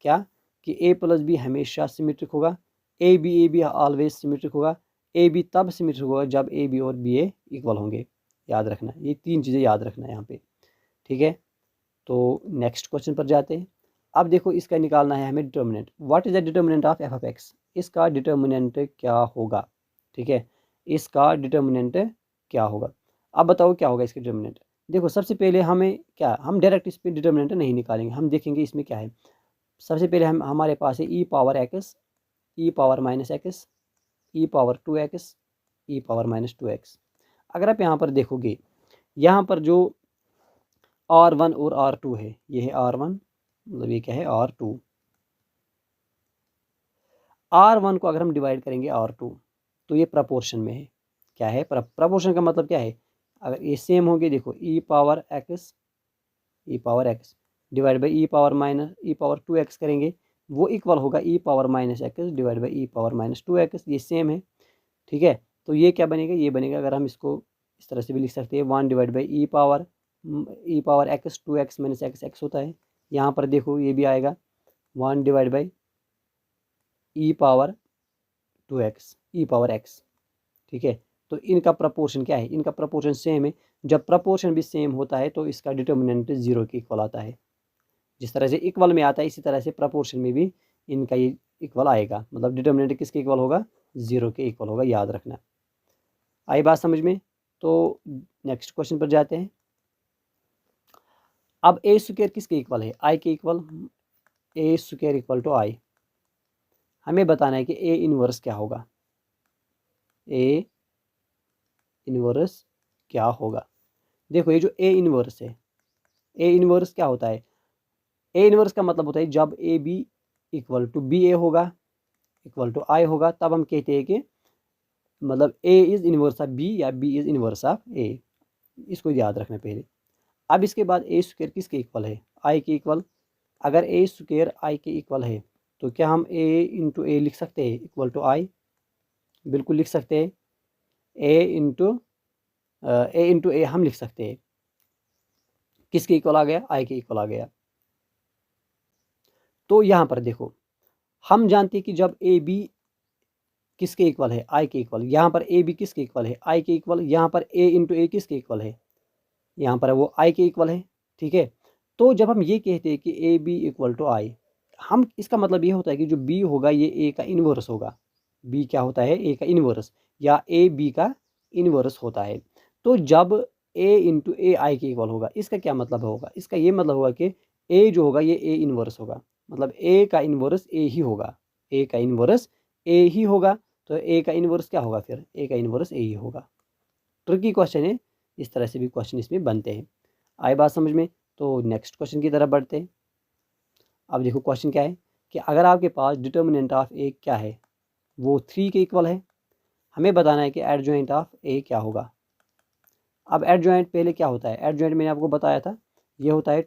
क्या कि ए प्लस बी हमेशा सिमेट्रिक होगा, ए बी ऑलवेज सिमेट्रिक होगा, ए बी तब सिमेट्रिक होगा जब ए बी और बी ए इक्वल होंगे। याद रखना, ये 3 चीज़ें याद रखना यहाँ पे। ठीक है, तो नेक्स्ट क्वेश्चन पर जाते हैं। अब देखो इसका निकालना है हमें determinant. What is the determinant of F of x, इसका डिटर्मिनेंट क्या होगा। ठीक है, इसका डिटर्मिनेंट क्या होगा। अब बताओ क्या होगा इसका डिटर्मिनेंट। देखो सबसे पहले हमें क्या, हम डायरेक्ट इस पर डिटर्मिनेंट नहीं निकालेंगे, हम देखेंगे इसमें क्या है। सबसे पहले हमारे पास है ई पावर एक्स, ई पावर माइनस एक्स, ई पावर 2x, ई पावर माइनस 2x। अगर आप यहाँ पर देखोगे, यहाँ पर जो R1 और R2 है, ये है R1, मतलब ये क्या है R2। R1 को अगर हम डिवाइड करेंगे R2 तो ये प्रपोर्शन में है। क्या है प्रपोर्शन का मतलब क्या है, अगर ये सेम होंगे, देखो E power X divide by E power minus E power 2x करेंगे, वो इक्वल होगा E power minus X divide by E power minus 2x, ये सेम है। ठीक है, तो ये क्या बनेगा, ये बनेगा, अगर हम इसको इस तरह से भी लिख सकते हैं 1 divide by E power x 2x minus x होता है। यहाँ पर देखो ये भी आएगा 1 divide by E power 2x E power x. ठीक है, तो इनका प्रपोर्शन क्या है, इनका प्रपोर्शन सेम है। जब प्रपोर्शन भी सेम होता है तो इसका डिटर्मिनेंट 0 के इक्वल आता है। जिस तरह से इक्वल में आता है इसी तरह से प्रपोर्शन में भी इनका ये इक्वल आएगा, मतलब डिटर्मिनेंट किसके इक्वल होगा, 0 के इक्वल होगा, याद रखना। आई बात समझ में। तो नेक्स्ट क्वेश्चन पर जाते हैं। अब ए स्क्वायर किसके इक्वल है, आई के equal, A square equal to I. हमें बताना है कि ए इनवर्स क्या होगा, ए इनवर्स क्या होगा। देखो ये जो ए इनवर्स है, ए इनवर्स क्या होता है, ए इनवर्स का मतलब होता है जब A B equal to B A होगा इक्वल टू आई होगा, तब हम कहते हैं कि मतलब A is inverse of B या B is inverse of A. इसको याद रखना पहले। अब इसके बाद ए स्क्वायर किसके इक्वल है, आई के इक्वल। अगर ए स्क्वायर आई के इक्वल है तो क्या हम ए इंटू ए लिख सकते हैं इक्वल टू आई, बिल्कुल लिख सकते हैं। ए इंटू ए हम लिख सकते हैं, किसके इक्वल आ गया, आई के इक्वल आ गया। तो यहाँ पर देखो हम जानते हैं कि जब ए बी किसके इक्वल है, आई के इक्वल, यहाँ पर ए बी किसके इक्वल है, आई के इक्वल, यहाँ पर ए इंटू ए किसके इक्वल है, यहाँ पर वो आई के इक्वल है। ठीक है, तो जब हम ये कहते हैं कि ए बी इक्वल टू आई, हम इसका मतलब ये होता है कि जो बी होगा ये ए का इन्वर्स होगा। बी क्या होता है, ए का इन्वर्स, या ए बी का इन्वर्स होता है। तो जब ए इंटू ए आई के इक्वल होगा, इसका क्या मतलब होगा, इसका ये मतलब होगा कि ए जो होगा ये ए इन्वर्स होगा, मतलब ए का इन्वर्स ए ही होगा, ए का इन्वर्स ए ही होगा। तो ए का इन्वर्स क्या होगा, फिर ए का इन्वर्स ए ही होगा। ट्रिकी क्वेश्चन है, इस तरह से भी क्वेश्चन इसमें बनते हैं। आई बात समझ में। तो नेक्स्ट क्वेश्चन की तरफ बढ़ते हैं। अब देखो क्वेश्चन क्या है कि अगर आपके पास डिटर्मिनेंट ऑफ ए क्या है, वो 3 के इक्वल है, हमें बताना है कि एडजॉइंट ऑफ ए क्या होगा। अब एडजॉइंट पहले क्या होता है, एडजॉइंट मैंने आपको बताया था, ये होता है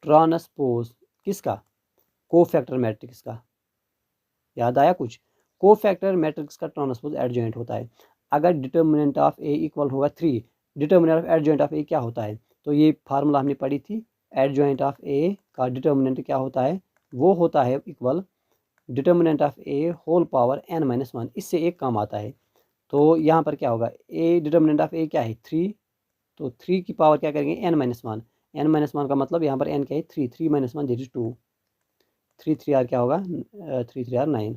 ट्रांसपोज किसका, कोफैक्टर मैट्रिक्स का। याद आया कुछ, कोफैक्टर मैट्रिक्स का ट्रांसपोज एडजॉइंट होता है। अगर डिटर्मिनेंट ऑफ ए इक्वल होगा 3, determinant of adjoint of A क्या होता है, तो ये फार्मूला हमने पढ़ी थी, एडजॉइंट ऑफ ए का डिटर्मिनेंट क्या होता है, वो होता है equal determinant of A whole power n-1, इससे एक काम आता है। तो यहाँ पर क्या होगा, ए डिटर्मिनेंट ऑफ ए क्या है 3, तो 3 की पावर क्या करेंगे n-1, n-1 का मतलब यहाँ पर n क्या है 3, 3-1 दैट इज 2, 3 3 आर क्या होगा 3 3 आर 9,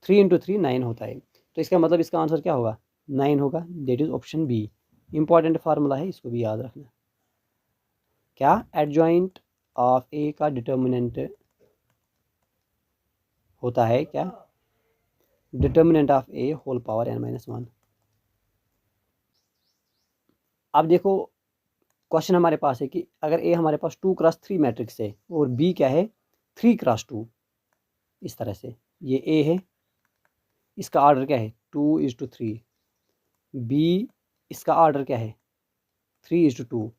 3 इंटू 3 9 होता है। तो इसका मतलब इसका आंसर क्या होगा 9 होगा, that is option B. Important formula है, इसको भी याद रखना। क्या एडजॉइंट ऑफ ए का डिटर्मिनेंट होता है क्या determinant of A whole power n-1। अब देखो क्वेश्चन हमारे पास है कि अगर ए हमारे पास 2x3 मैट्रिक्स है और बी क्या है 3x2, इस तरह से ये ए है, इसका ऑर्डर क्या है 2:3, बी इसका ऑर्डर क्या है 3:2,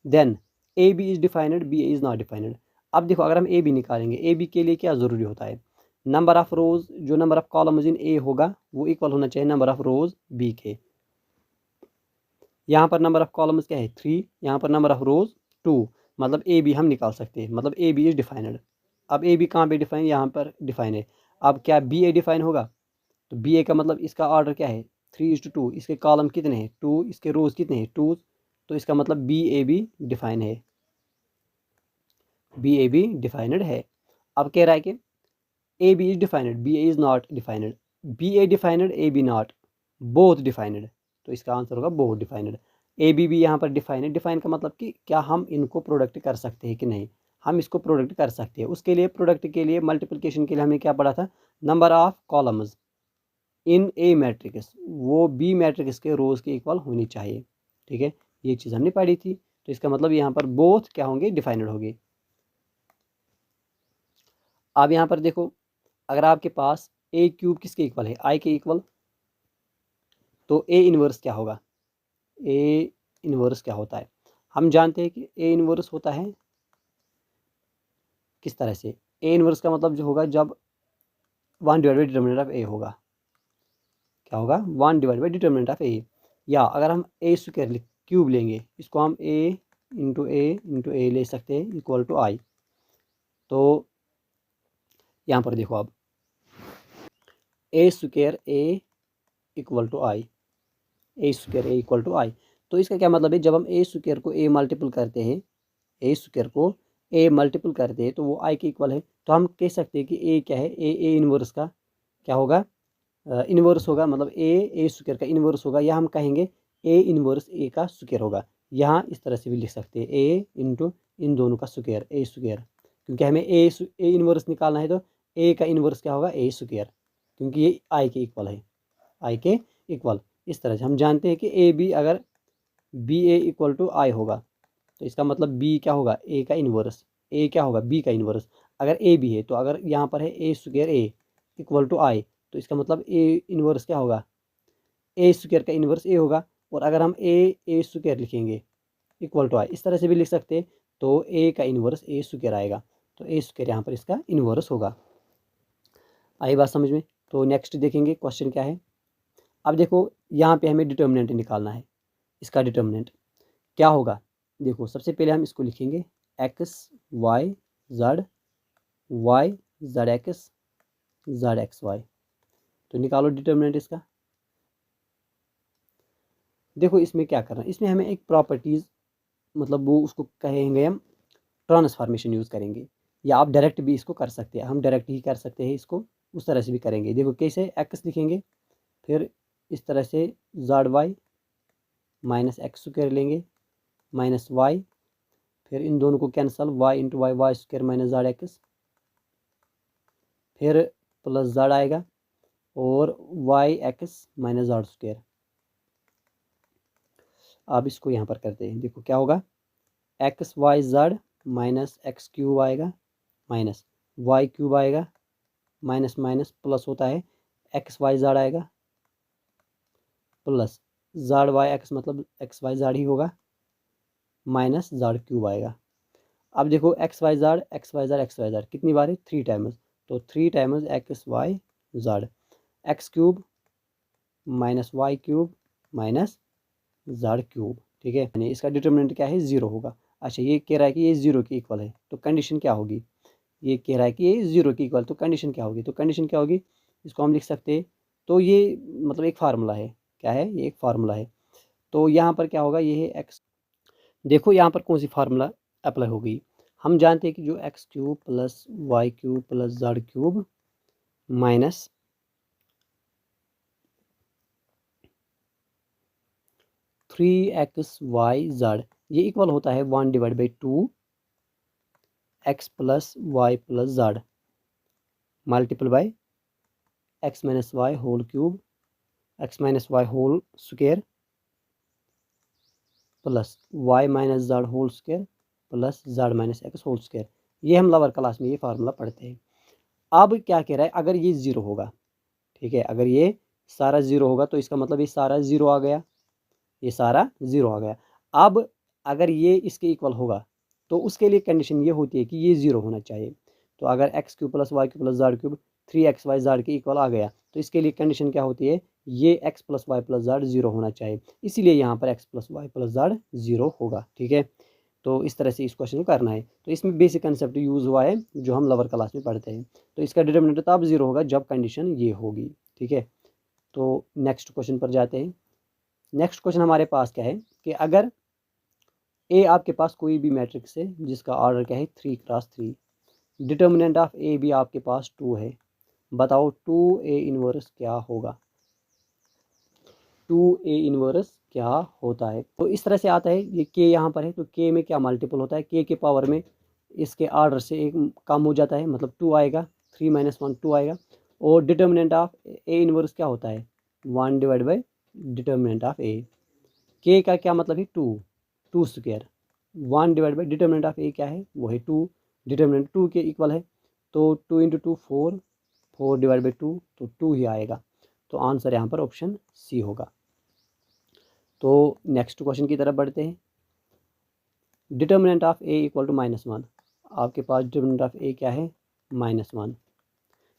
then A B is defined, B is not defined. अब देखो अगर हम ए बी निकालेंगे, ए बी के लिए क्या ज़रूरी होता है, नंबर ऑफ रोज, जो नंबर ऑफ कॉलम्स इन ए होगा वो इक्वल होना चाहिए नंबर ऑफ रोज बी के। यहाँ पर नंबर ऑफ कॉलम्स क्या है 3, यहाँ पर नंबर ऑफ रोज 2, मतलब ए बी हम निकाल सकते हैं, मतलब ए बी इज डिफाइंड। अब ए बी कहाँ पे डिफाइन, यहाँ पर डिफाइन है। अब क्या बी ए डिफाइन होगा, तो बी ए का मतलब इसका ऑर्डर क्या है 3:2, इसके कॉलम कितने हैं 2, इसके रोज कितने हैं 2, तो इसका मतलब बी ए बी डिफाइन है, बी ए बी डिफाइंड है। अब कह रहा है कि A B is defined, B A is not defined, B A defined A B not, both defined, तो इसका आंसर होगा बोथ डिफाइंड। ए बी भी यहाँ पर डिफाइन है, डिफाइन का मतलब कि क्या हम इनको प्रोडक्ट कर सकते हैं कि नहीं, हम इसको प्रोडक्ट कर सकते हैं। उसके लिए प्रोडक्ट के लिए मल्टीप्लिकेशन के लिए हमें क्या पढ़ा था, number of columns in A matrix वो बी मैट्रिक्स के रोज के इक्वल होनी चाहिए, ठीक है, ये चीज़ हमने पढ़ी थी। तो इसका मतलब यहाँ पर बोथ क्या होंगे डिफाइंड होंगे। अब यहाँ पर देखो अगर आपके पास ए क्यूब किसके इक्वल है आई के इक्वल, तो ए इनवर्स क्या होगा, ए इनवर्स क्या होता है, हम जानते हैं कि ए इनवर्स होता है किस तरह से, ए इनवर्स का मतलब जो होगा जब 1/डिटर्मिनेंट ऑफ ए होगा, क्या होगा 1/डिटर्मिनेंट ऑफ ए, या अगर हम ए स्क्वायर क्यूब लेंगे इसको हम ए ले सकते हैं इक्वल टू आई। तो यहाँ पर देखो अब A square A equal to I, A square A equal to I, तो इसका क्या मतलब है, जब हम ए स्क्वायर को ए मल्टीपल करते हैं, ए स्क्वायर को ए मल्टीपल करते हैं तो वो आई के इक्वल है। तो हम कह सकते हैं कि ए क्या है, ए इनवर्स का क्या होगा इनवर्स होगा, मतलब ए स्क्वायर का इनवर्स होगा, या हम कहेंगे ए इनवर्स ए का स्क्वायर होगा। यहाँ इस तरह से भी लिख सकते हैं ए इंटू इन दोनों का स्क्वायर, ए स्क्वायर, क्योंकि हमें ए इनवर्स निकालना है तो ए का इनवर्स क्या होगा ए स्क्वायर, क्योंकि ये आई के इक्वल है, आई के इक्वल। इस तरह से हम जानते हैं कि ए बी अगर बी ए इक्वल टू आई होगा तो इसका मतलब बी क्या होगा ए का इन्वर्स, ए क्या होगा बी का इन्वर्स। अगर ए बी है तो अगर यहाँ पर है ए square A equal to I, तो इसका मतलब ए इन्वर्स क्या होगा ए स्क्वायर का इन्वर्स ए होगा। और अगर हम ए स्क्वायर लिखेंगे इक्वल टू आई, इस तरह से भी लिख सकते हैं, तो ए का इन्वर्स ए स्क्वायर आएगा, तो ए स्क्वायर यहाँ पर इसका इन्वर्स होगा। आई बात समझ में। तो नेक्स्ट देखेंगे क्वेश्चन क्या है। अब देखो यहाँ पे हमें डिटर्मिनेंट निकालना है, इसका डिटर्मिनेंट क्या होगा, देखो सबसे पहले हम इसको लिखेंगे x y z x z x y, तो निकालो डिटर्मिनेंट इसका। देखो इसमें क्या करना है, इसमें हमें एक प्रॉपर्टीज़ मतलब वो उसको कहेंगे हम ट्रांसफॉर्मेशन यूज़ करेंगे, या आप डायरेक्ट भी इसको कर सकते हैं, हम डायरेक्ट ही कर सकते हैं इसको, उस तरह से भी करेंगे। देखो कैसे, एक्स लिखेंगे फिर इस तरह से z y minus x square लेंगे माइनस वाई, फिर इन दोनों को cancel y into y, y square minus z x, फिर प्लस जेड आएगा और y x minus z square. अब इसको यहाँ पर करते हैं, देखो क्या होगा x y z minus x cube आएगा माइनस वाई क्यूब आएगा माइनस माइनस प्लस होता है एक्स वाई जेड आएगा प्लस जेड वाई एक्स, मतलब एक्स वाई जेड ही होगा माइनस जेड क्यूब आएगा। अब देखो x y z x y z x y z कितनी बार है 3 टाइम्स, तो 3 times x y z, x cube minus y cube minus z cube, ठीक है, यानी इसका डिटर्मिनेंट क्या है 0 होगा। अच्छा ये कह रहा है कि ये 0 के इक्वल है, तो कंडीशन क्या होगी, ये कह रहा है कि ये 0 के इक्वल, तो कंडीशन क्या होगी? तो कंडीशन क्या होगी, इसको हम लिख सकते हैं। तो ये मतलब एक फार्मूला है, क्या है, ये एक फार्मूला है। तो यहाँ पर क्या होगा, ये है एक्स। देखो यहाँ पर कौन सी फार्मूला अप्लाई होगी, हम जानते हैं कि जो x cube plus y cube plus z cube minus 3xyz, ये इक्वल होता है 1/2 x plus y plus z multiple by x minus y whole cube x minus y whole square plus y minus z whole square plus z minus x whole square. ये हम lower class में ये formula पढ़ते हैं। अब क्या कह रहा है, अगर ये 0 होगा, ठीक है, अगर ये सारा 0 होगा तो इसका मतलब ये सारा 0 आ गया, ये सारा 0 आ गया। अब अगर ये इसके इक्वल होगा तो उसके लिए कंडीशन ये होती है कि ये 0 होना चाहिए। तो अगर x cube plus y cube plus z cube 3xy के इक्वल आ गया तो इसके लिए कंडीशन क्या होती है, ये x plus y plus z 0 होना चाहिए। इसीलिए यहाँ पर x plus y plus z 0 होगा, ठीक है। तो इस तरह से इस क्वेश्चन को करना है। तो इसमें बेसिक कंसेप्ट यूज़ हुआ है जो हम लोअर क्लास में पढ़ते हैं। तो इसका डिटर्मिनेंट तब 0 होगा जब कंडीशन ये होगी, ठीक है। तो नेक्स्ट क्वेश्चन पर जाते हैं। नेक्स्ट क्वेश्चन हमारे पास क्या है कि अगर ए आपके पास कोई भी मैट्रिक्स है जिसका ऑर्डर क्या है 3x3, डिटर्मिनेंट ऑफ ए भी आपके पास 2 है, बताओ 2A इनवर्स क्या होगा, 2A इनवर्स क्या होता है। तो इस तरह से आता है, ये के यहाँ पर है तो के में क्या मल्टीपल होता है, के के पावर में इसके ऑर्डर से एक कम हो जाता है, मतलब 2 आएगा, 3 - 1 2 आएगा। और डिटर्मिनेंट ऑफ ए इनवर्स क्या होता है, 1/, डिटर्मिनेंट ऑफ ए, के का क्या मतलब है 2 स्क्वायर, 1/, डिटर्मिनेंट ऑफ ए क्या है वो है 2, डिटर्मिनेंट 2 के इक्वल है। तो 2 × 2 4, 4/2 तो 2 ही आएगा। तो आंसर यहाँ पर ऑप्शन सी होगा। तो नेक्स्ट क्वेश्चन की तरफ बढ़ते हैं। Determinant of A equal to -1, आपके पास डिटर्मिनेंट ऑफ ए क्या है -1।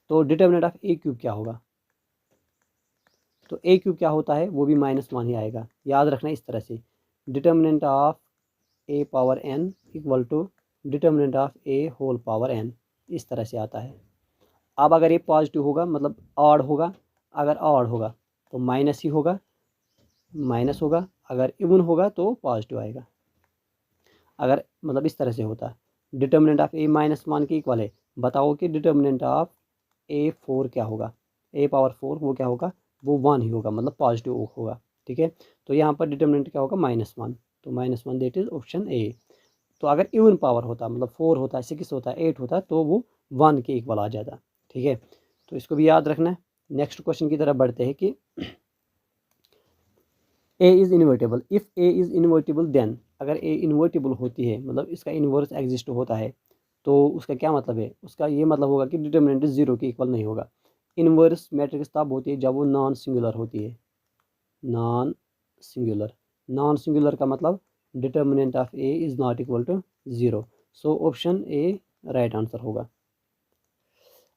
तो डिटर्मिनेंट ऑफ ए क्यूब क्या होगा, तो ए क्यूब क्या होता है वो भी -1 ही आएगा। याद रखना इस तरह से, determinant of A power n equal to determinant of A whole power n, इस तरह से आता है। अब अगर ये पॉजिटिव होगा मतलब ऑड होगा, अगर ऑड होगा तो माइनस ही होगा, माइनस होगा, अगर इवन होगा तो पॉजिटिव आएगा। अगर मतलब इस तरह से होता है, डिटर्मिनेंट ऑफ ए -1 के इक्वल है, बताओ कि डिटर्मिनेंट ऑफ A4 क्या होगा, A पावर 4 वो क्या होगा, वो 1 ही होगा, मतलब पॉजिटिव होगा, ठीक है। तो यहाँ पर डिटर्मिनेंट क्या होगा -1, तो -1 दैट इज ऑप्शन ए। तो अगर इवन पावर होता मतलब 4 होता है, 6 होता है, 8 होता है तो वो 1 के इक्वल आ जाता, ठीक है। तो इसको भी याद रखना है। नेक्स्ट क्वेश्चन की तरफ बढ़ते हैं कि A is invertible, if A is invertible then, अगर ए इन्वर्टेबल होती है मतलब इसका इन्वर्स एग्जिस्ट होता है तो उसका क्या मतलब है, उसका ये मतलब होगा कि डिटर्मिनेंट 0 के इक्वल नहीं होगा। इन्वर्स मैट्रिक्स तब होती है जब वो नॉन सिंगुलर होती है, नॉन सिंगुलर, नॉन सिंगुलर का मतलब determinant of A is not equal to 0। So option A right answer होगा।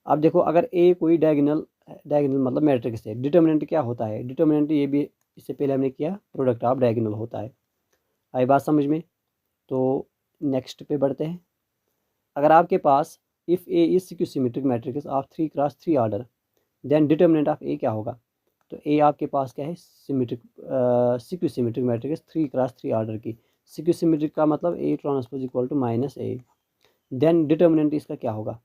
अब देखो अगर ए कोई डायगोनल, डायगोनल मतलब मैट्रिक्स है, डिटर्मिनेंट क्या होता है, डिटर्मिनेंट ये भी इससे पहले हमने किया, प्रोडक्ट ऑफ डायगोनल होता है। आई बात समझ में। तो नेक्स्ट पे बढ़ते हैं। अगर आपके पास if A is skew symmetric matrix of 3x3 order, then determinant of A क्या होगा। तो ए आपके पास क्या है सिमेट्रिक, सिक्योसिमेट्रिक मैट्रिक्स 3x3 ऑर्डर की, सिक्योसिमेट्रिक का मतलब A transpose equal to -a, then determinant इसका क्या होगा,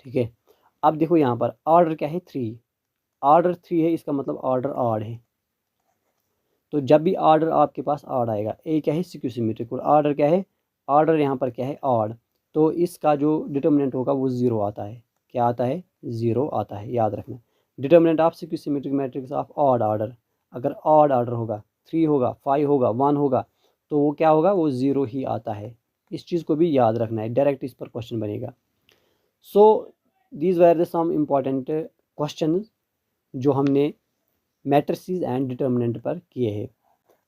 ठीक है। अब देखो यहाँ पर ऑर्डर क्या है 3, ऑर्डर 3 है, इसका मतलब ऑर्डर ऑड है। तो जब भी ऑर्डर आपके पास ऑड आएगा, ए क्या है सिक्योसिमेट्रिक और ऑर्डर क्या है, ऑर्डर यहाँ पर क्या है ऑड, तो इसका जो डिटर्मिनेंट होगा वो 0 आता है। क्या आता है, 0 आता है, याद रखना। Determinant of skew symmetric matrix of odd order, अगर ऑड ऑर्डर होगा 3 होगा 5 होगा 1 होगा तो वो क्या होगा, वो 0 ही आता है। इस चीज़ को भी याद रखना है, डायरेक्ट इस पर क्वेश्चन बनेगा। So these were the some important question जो हमने मैट्रिसेस एंड डिटर्मिनेंट पर किए हैं।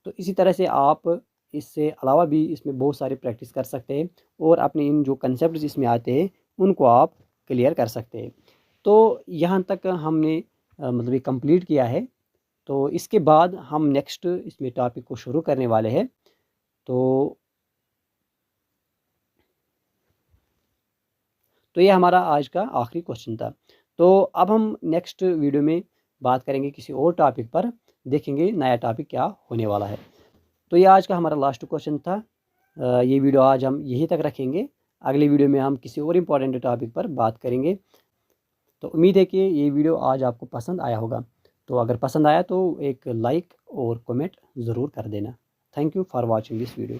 तो इसी तरह से आप इससे अलावा भी इसमें बहुत सारी प्रैक्टिस कर सकते हैं और अपने इन जो कंसेप्ट इसमें आते हैं उनको आप क्लियर कर सकते हैं। तो यहाँ तक हमने मतलब ये कंप्लीट किया है। तो इसके बाद हम नेक्स्ट इसमें टॉपिक को शुरू करने वाले हैं। तो तो ये हमारा आज का आखिरी क्वेश्चन था। तो अब हम नेक्स्ट वीडियो में बात करेंगे किसी और टॉपिक पर, देखेंगे नया टॉपिक क्या होने वाला है। तो ये आज का हमारा लास्ट क्वेश्चन था। ये वीडियो आज हम यहीं तक रखेंगे। अगली वीडियो में हम किसी और इम्पोर्टेंट टॉपिक पर बात करेंगे। तो उम्मीद है कि ये वीडियो आज आपको पसंद आया होगा। तो अगर पसंद आया तो एक लाइक और कमेंट ज़रूर कर देना। Thank you for watching this video.